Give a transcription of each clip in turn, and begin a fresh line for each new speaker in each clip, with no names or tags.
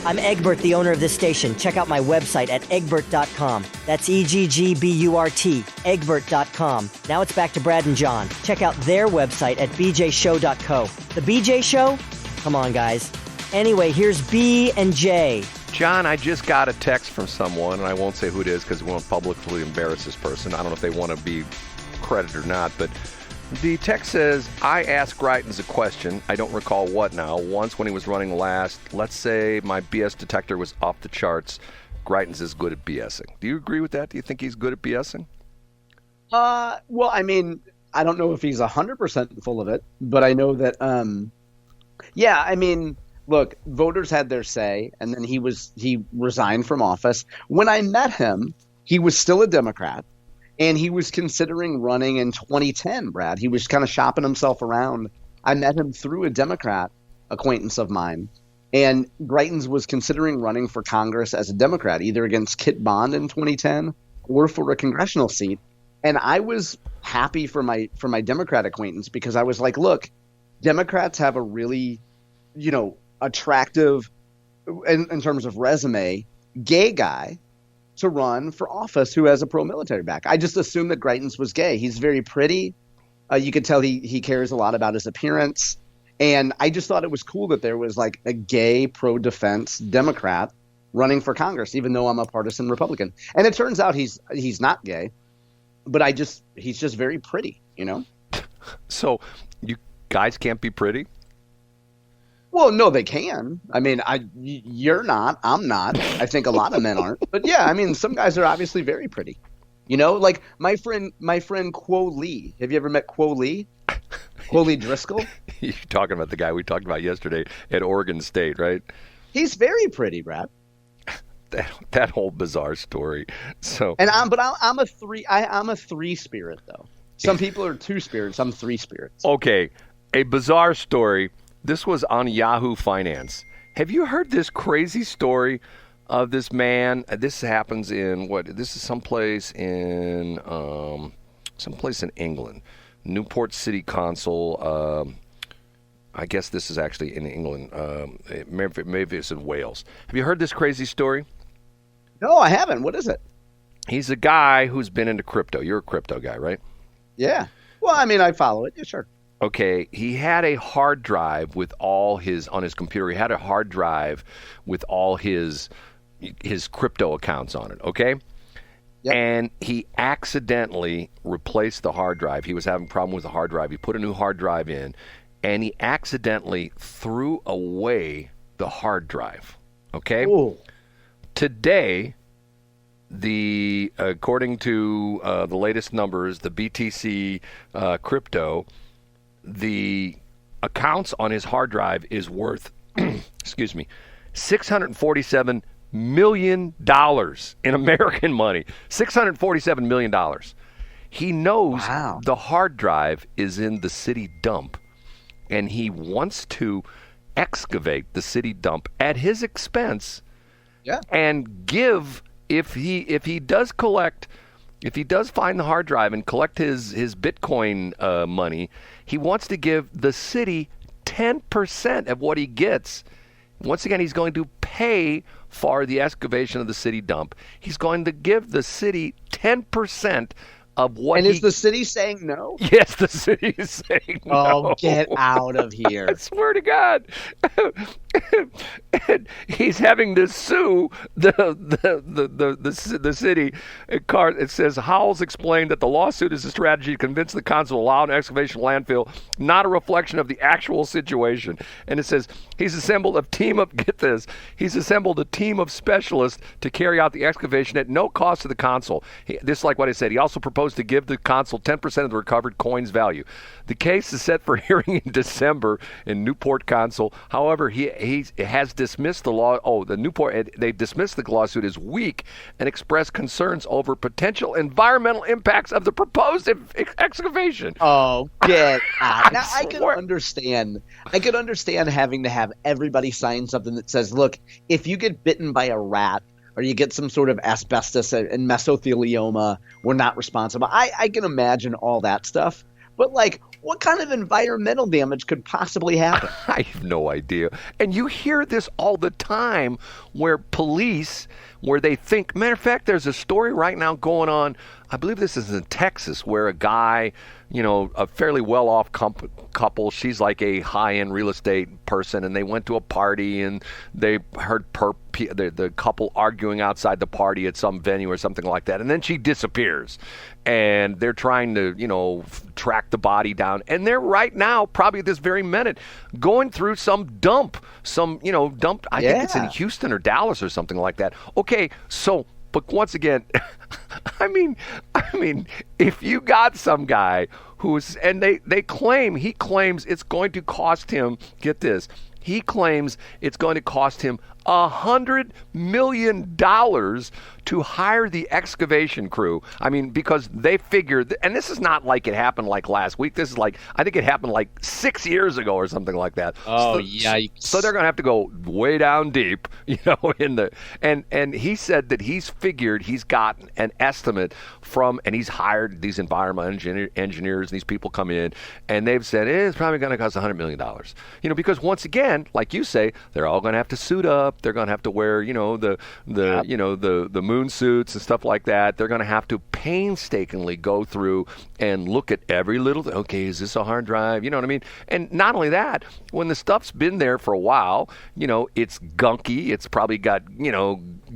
I'm Egbert, the owner of this station. Check out my website at egbert.com. That's EGGBURT, egbert.com. Now it's back to Brad and John. Check out their website at bjshow.co. The BJ Show? Come on, guys. Anyway, here's B and J.
John, I just got a text from someone, and I won't say who it is because we won't publicly embarrass this person. I don't know if they want to be credited or not, but the text says, I asked Greitens a question. I don't recall what now. Once when he was running last, let's say my BS detector was off the charts. Greitens is good at BSing. Do you agree with that? Do you think he's good at BSing?
Well, I mean, I don't know if he's 100% full of it, but I know that, yeah, I mean, look, voters had their say, and then he resigned from office. When I met him, he was still a Democrat. And he was considering running in 2010, Brad. He was kind of shopping himself around. I met him through a Democrat acquaintance of mine. And Greitens was considering running for Congress as a Democrat, either against Kit Bond in 2010 or for a congressional seat. And I was happy for my Democrat acquaintance because I was like, look, Democrats have a really, attractive, in terms of resume, gay guy to run for office who has a pro-military back. I just assumed that Greitens was gay. He's very pretty. You could tell he cares a lot about his appearance. And I just thought it was cool that there was like a gay pro-defense Democrat running for Congress, even though I'm a partisan Republican. And it turns out he's not gay, but he's just very pretty,
So you guys can't be pretty?
Well, no, they can. I mean, you're not. I'm not. I think a lot of men aren't. But yeah, I mean, some guys are obviously very pretty. Like my friend Quo Lee. Have you ever met Quo Lee? Quo Lee Driscoll?
You're talking about the guy we talked about yesterday at Oregon State, right?
He's very pretty, Brad.
That whole bizarre story. So,
and I'm a three spirit though. Some people are two spirits. I'm three spirits.
Okay, a bizarre story. This was on Yahoo Finance. Have you heard this crazy story of this man? This happens in this is someplace in England. Newport City Council. I guess this is actually in England. Maybe it's in Wales. Have you heard this crazy story?
No, I haven't. What is it?
He's a guy who's been into crypto. You're a crypto guy, right?
Yeah. Well, I mean, I follow it. Yeah, sure.
Okay, he had a hard drive with all on his computer. He had a hard drive with all his crypto accounts on it, okay?
Yep.
And he accidentally replaced the hard drive. He was having a problem with the hard drive. He put a new hard drive in, and he accidentally threw away the hard drive, okay?
Ooh.
Today, according to the latest numbers, the BTC crypto, the accounts on his hard drive is worth, $647 million in American money. $647 million. He knows the hard drive is in the city dump, and he wants to excavate the city dump at his expense and give, if he does find the hard drive and collect his Bitcoin money, he wants to give the city 10% of what he gets. Once again, he's going to pay for the excavation of the city dump. He's going to give the city 10% of what.
And is the city saying no?
Yes, the city is saying no.
Oh, get out of here.
I swear to God. And he's having to sue the city. It says, Howells explained that the lawsuit is a strategy to convince the council to allow an excavation landfill, not a reflection of the actual situation. And it says, he's assembled a team of specialists to carry out the excavation at no cost to the council. This is like what I said. He also proposed to give the council 10% of the recovered coin's value. The case is set for hearing in December in Newport Council. However, he has dismissed the law. They dismissed the lawsuit as weak and expressed concerns over potential environmental impacts of the proposed excavation.
Oh, get out! Now I can understand having to have everybody sign something that says, "Look, if you get bitten by a rat or you get some sort of asbestos and mesothelioma, we're not responsible." I can imagine all that stuff, but like what kind of environmental damage could possibly happen?
I have no idea. And you hear this all the time where police, where they think, matter of fact, there's a story right now going on, I believe this is in Texas, where a guy, a fairly well-off couple, she's like a high-end real estate person, and they went to a party and they heard the couple arguing outside the party at some venue or something like that, and then she disappears. And they're trying to, track the body down. And they're right now, probably this very minute, going through some dump. I think it's in Houston or Dallas or something like that. Okay, so, but once again, I mean, if you got some guy and he claims it's going to cost him, get this, he claims it's going to cost him $100 million to hire the excavation crew. I mean, because they figured, and this is not like it happened like last week. This is like, I think it happened like 6 years ago or something like that.
Oh, yikes.
So they're going to have to go way down deep, and he said that he's got an estimate from, and he's hired these environmental engineers, these people come in, and they've said it's probably going to cost $100 million. Because once again, like you say, they're all going to have to suit up. They're going to have to wear, the moon suits and stuff like that. They're going to have to painstakingly go through and look at every little, okay, is this a hard drive? You know what I mean? And not only that, when the stuff's been there for a while, it's gunky. It's probably got,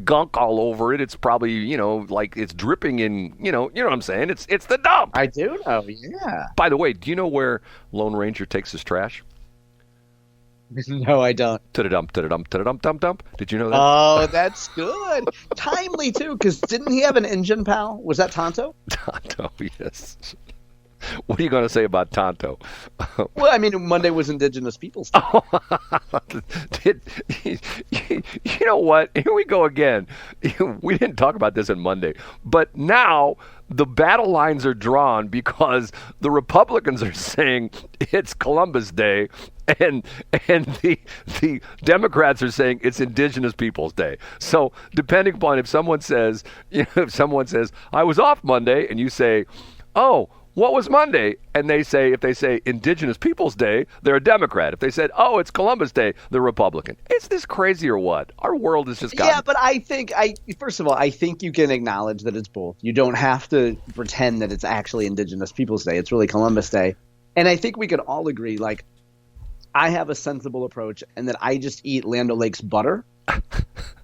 gunk all over it. It's probably, like it's dripping in, you know what I'm saying? It's the dump.
I do know, yeah.
By the way, do you know where Lone Ranger takes his trash?
No, I don't.
To the dump, to the dump, to the dump, dump, dump. Did you know that?
Oh, that's good. Timely, too, because didn't he have an engine pal? Was that Tonto?
Tonto, yes. What are you going to say about Tonto?
Well, I mean, Monday was Indigenous Peoples Day.
You know what? Here we go again. We didn't talk about this on Monday, but now the battle lines are drawn because the Republicans are saying it's Columbus Day, and the Democrats are saying it's Indigenous Peoples Day. So depending upon if someone says, I was off Monday, and you say, oh, what was Monday? And if they say Indigenous Peoples Day, they're a Democrat. If they said, oh, it's Columbus Day, they're Republican. Is this crazy or what? Our world has just gotten...
Yeah, but first of all, I think you can acknowledge that it's both. You don't have to pretend that it's actually Indigenous Peoples Day. It's really Columbus Day. And I think we could all agree, like, I have a sensible approach, and that I just eat Land O'Lakes butter,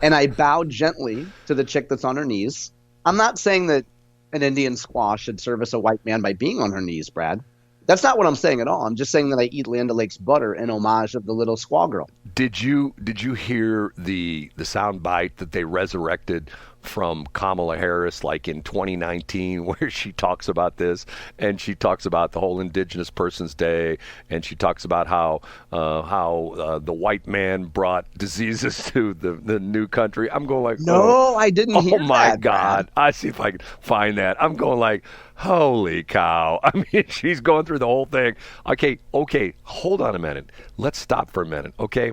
and I bow gently to the chick that's on her knees. I'm not saying that an Indian squaw should service a white man by being on her knees, Brad. That's not what I'm saying at all. I'm just saying that I eat Land O'Lakes butter in homage of the little squaw girl.
Did you hear the sound bite that they resurrected from Kamala Harris, like in 2019, where she talks about this, and she talks about the whole Indigenous Persons Day, and she talks about how the white man brought diseases to the new country. I'm going like,
no, I didn't hear that.
Oh my God! I see if I can find that. I'm going like, holy cow! I mean, she's going through the whole thing. Okay, hold on a minute. Let's stop for a minute, okay?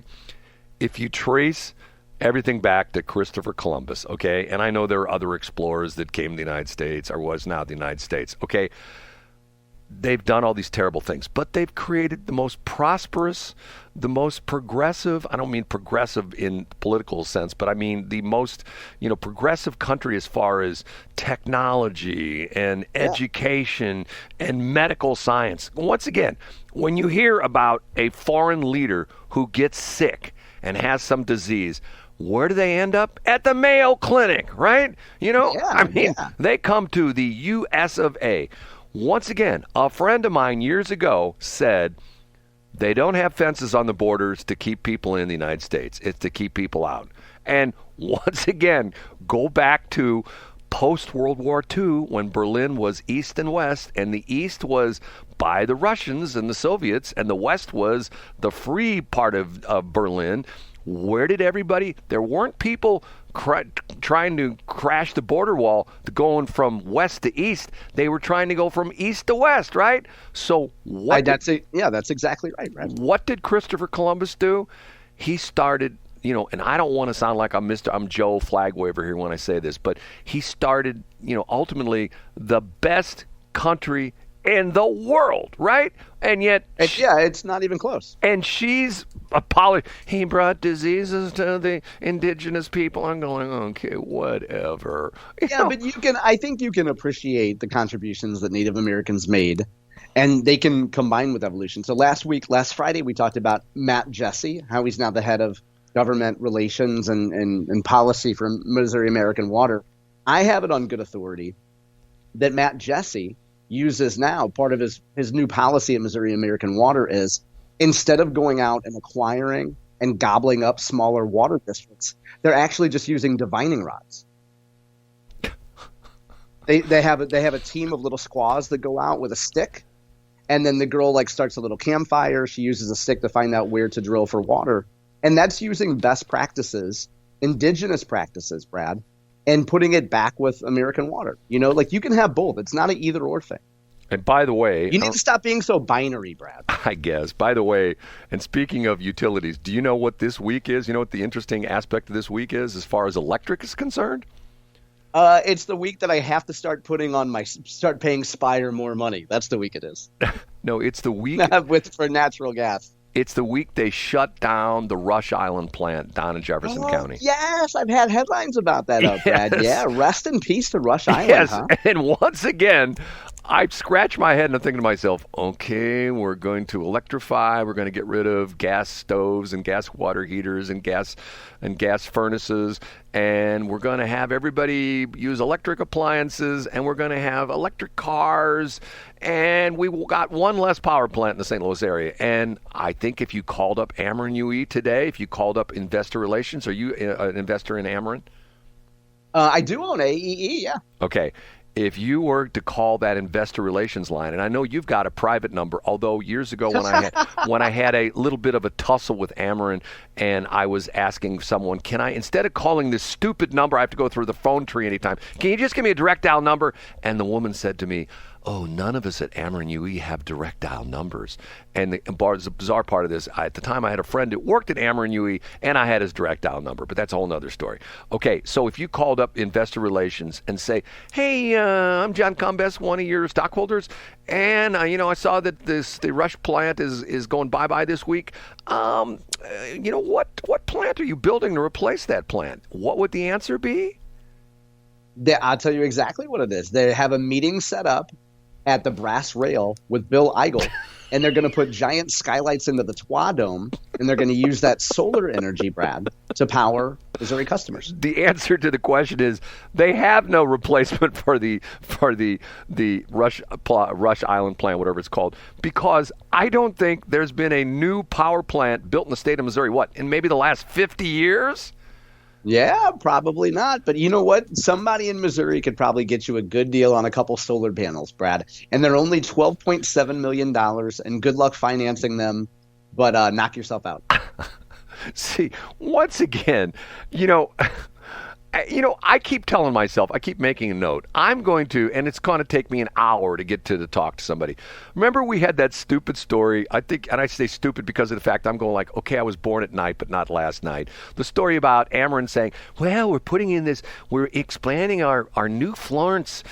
If you trace everything back to Christopher Columbus, okay? And I know there are other explorers that came to the United States, or was now the United States, okay? They've done all these terrible things, but they've created the most prosperous, the most progressive, I don't mean progressive in political sense, but I mean the most, progressive country as far as technology and education and medical science. Once again, when you hear about a foreign leader who gets sick and has some disease, where do they end up? At the Mayo Clinic, right? They come to the US of A. Once again, a friend of mine years ago said they don't have fences on the borders to keep people in the United States. It's to keep people out. And once again, go back to post-World War II when Berlin was East and West, and the East was by the Russians and the Soviets, and the West was the free part of Berlin. Where did everybody? There weren't people trying to crash the border wall going from west to east. They were trying to go from east to west, right? So
that's exactly right.
What did Christopher Columbus do? He started, and I don't want to sound like I'm Joe flag waver here when I say this, but he started, ultimately the best country in the world, right? And yet,
it's not even close.
And she's he brought diseases to the indigenous people. I'm going, okay, whatever.
But I think you can appreciate the contributions that Native Americans made, and they can combine with evolution. So last Friday, we talked about Matt Jesse, how he's now the head of government relations and policy for Missouri American Water. I have it on good authority that Matt Jesse uses now. Part of his new policy at Missouri American Water is, instead of going out and acquiring and gobbling up smaller water districts, they're actually just using divining rods. They have a team of little squaws that go out with a stick, and then the girl starts a little campfire. She uses a stick to find out where to drill for water, and that's using best practices, indigenous practices, Brad, and putting it back with American Water. You can have both. It's not an either or thing.
And by the way,
you need to stop being so binary, Brad.
I guess. By the way, and speaking of utilities, do you know what this week is? You know what the interesting aspect of this week is as far as electric is concerned?
It's the week that I have to start paying Spire more money. That's the week it is.
No, it's the week
for natural gas.
It's the week they shut down the Rush Island plant down in Jefferson County.
Yes, I've had headlines about that, Brad. Yeah, rest in peace to Rush Island.
Yes,
huh?
And once again, I scratch my head and I'm thinking to myself, okay, we're going to electrify. We're going to get rid of gas stoves and gas water heaters and gas furnaces, and we're going to have everybody use electric appliances, and we're going to have electric cars, and we got one less power plant in the St. Louis area. And I think if you called up Ameren UE today, if you called up investor relations, are you an investor in Ameren?
I do own AEE, yeah.
Okay. If you were to call that investor relations line, and I know you've got a private number, although years ago when I had a little bit of a tussle with Ameren, and I was asking someone, can I, instead of calling this stupid number, I have to go through the phone tree anytime, can you just give me a direct dial number? And the woman said to me, oh, none of us at Ameren UE have direct dial numbers. And the bizarre part of this, at the time I had a friend who worked at Ameren UE, and I had his direct dial number, but that's a whole nother story. Okay, so if you called up investor relations and say, hey, I'm John Combest, one of your stockholders, and I saw that the Rush plant is going bye-bye this week. What plant are you building to replace that plant? What would the answer be?
I'll tell you exactly what it is. They have a meeting set up at the Brass Rail with Bill Eigel, and they're going to put giant skylights into the Twa Dome, and they're going to use that solar energy, Brad, to power Missouri customers.
The answer to the question is they have no replacement for the Rush Island plant, whatever it's called, because I don't think there's been a new power plant built in the state of Missouri, in maybe the last 50 years?
Yeah, probably not. But you know what? Somebody in Missouri could probably get you a good deal on a couple solar panels, Brad. And they're only $12.7 million, and good luck financing them, but knock yourself out.
See, once again, I keep telling myself, I keep making a note. I'm going to, and it's going to take me an hour to get to talk to somebody. Remember we had that stupid story, I think, and I say stupid because of the fact I'm going like, okay, I was born at night, but not last night. The story about Ameren saying, well, we're expanding our New Florence,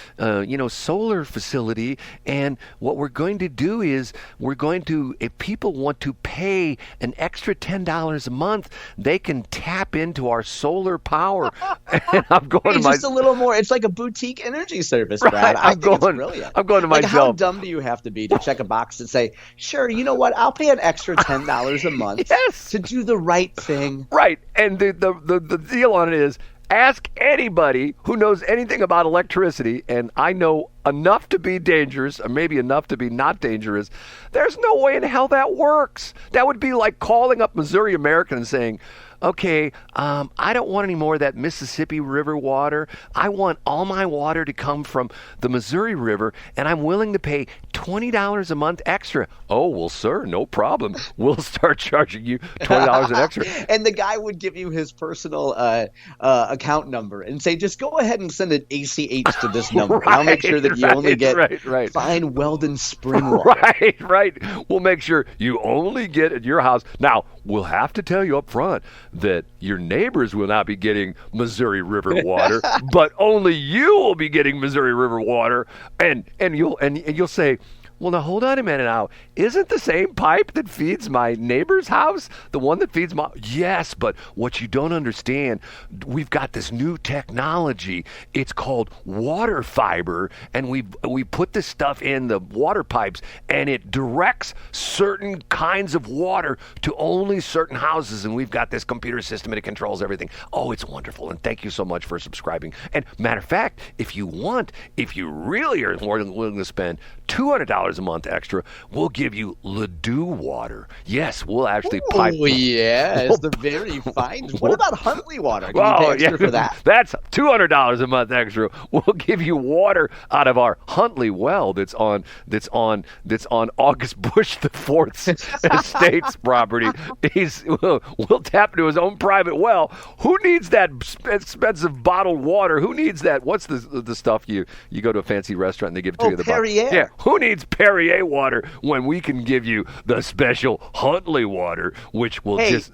solar facility, and what we're going to do is if people want to pay an extra $10 a month, they can tap into our solar power. And I'm going
to just a little more. It's like a boutique energy service, Brad.
Right.
I think it's brilliant.
I'm going to myself.
How dumb do you have to be to check a box and say, sure, you know what? I'll pay an extra $10 a month to do the right thing.
Right. And the deal on it is, ask anybody who knows anything about electricity, and I know enough to be dangerous, or maybe enough to be not dangerous. There's no way in hell that works. That would be like calling up Missouri American and saying, okay, I don't want any more of that Mississippi River water. I want all my water to come from the Missouri River, and I'm willing to pay $20 a month extra. Oh, well, sir, no problem. We'll start charging you $20 an extra.
And the guy would give you his personal account number and say, just go ahead and send an ACH to this number.
Right,
and I'll make sure that you only get fine Weldon spring water.
Right. We'll make sure you only get at your house. Now, we'll have to tell you up front that your neighbors will not be getting Missouri River water, but only you will be getting Missouri River water, and you'll say, Well, now hold on a minute now. Isn't the same pipe that feeds my neighbor's house the one that feeds my... Yes, but what you don't understand, we've got this new technology. It's called water fiber, and we put this stuff in the water pipes, and it directs certain kinds of water to only certain houses, and we've got this computer system, and it controls everything. Oh, it's wonderful, and thank you so much for subscribing. And matter of fact, if you really are more than willing to spend $200 a month extra, we'll give you Ladue water. Yes, we'll actually pipe.
Oh, yes, the very fine. What about Huntley water? Can you pay extra for that?
That's $200 a month extra. We'll give you water out of our Huntley well that's on August Busch the Fourth's estate's property. We'll tap into his own private well. Who needs that expensive bottled water? Who needs that? What's the stuff you go to a fancy restaurant and they give it to you?
Perrier.
Yeah. Who needs Perrier water when we can give you the special Huntley water, which will just...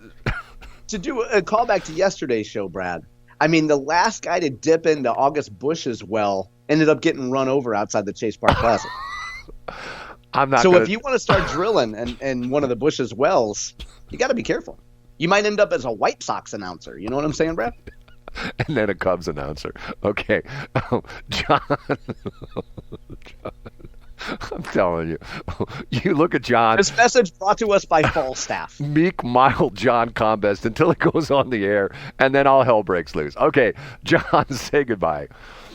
To do a callback to yesterday's show, Brad, I mean, the last guy to dip into August Busch's well ended up getting run over outside the Chase Park Plaza. If you want to start drilling in one of the Busch's wells, you got to be careful. You might end up as a White Sox announcer. You know what I'm saying, Brad?
And then a Cubs announcer. Okay. John, I'm telling you. You look at John.
This message brought to us by Falstaff.
Meek, mild John Combest until it goes on the air, and then all hell breaks loose. Okay, John, say goodbye.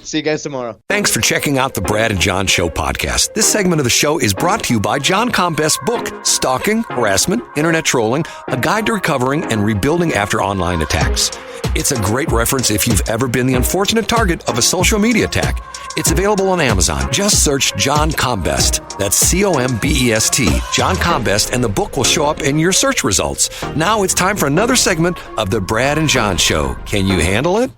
See you guys tomorrow.
Thanks for checking out the Brad and John Show podcast. This segment of the show is brought to you by John Combest's book, Stalking, Harassment, Internet Trolling, A Guide to Recovering and Rebuilding After Online Attacks. It's a great reference if you've ever been the unfortunate target of a social media attack. It's available on Amazon. Just search John Combest. That's Combest, John Combest, and the book will show up in your search results. Now it's time for another segment of the Brad and John Show. Can you handle it?